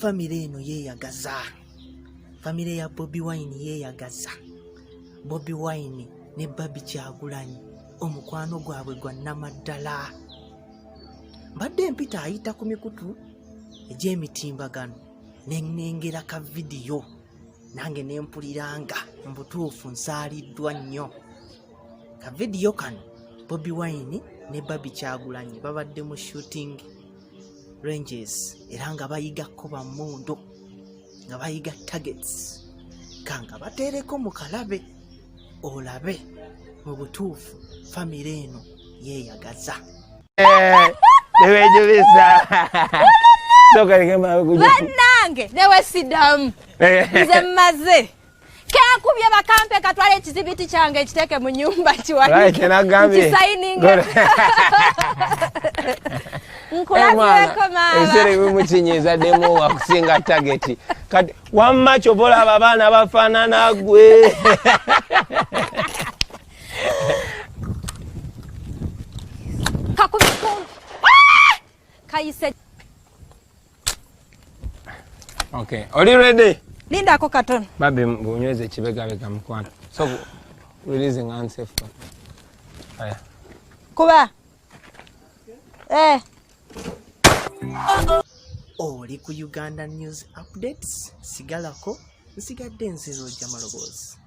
family eno yeyagaza. Family ya Bobi Wine yeyagaza. Bobi Wine ne Barbie Kyagulanyi omukwano gwabwe gwa namaddala. Mbadde mpita ayita ku mikutu egy'emitimbagano nengera ka video nange nempuliranga mbutuufu nsaaliddwa nnyo. Ka video kano Bobi Wine ne Barbie Kyagulanyi babadde mu shooting ranges era nga bayigako bammundo nga bayiga targets kanga bateereko mu kalabe olabe mu butuufu family eno yeyagaza. Bannange newe sidamu nze mmaze kakubye bakampe katwale ekizibiti kyange ekiteeke mu nyumba kisayininga nkulabyeko maama esere bimukinyeza demo wakusinga target kati wamma kyobola abaana bafaanana gwe. kayise. Okay, are you ready? Linda ko katono. Babe unyweze kibegabega mukwana. So releasing unsafe. Aya. Kuba. Oli ku Uganda News Updates sigalako nsigadde nziro Jamalobozi.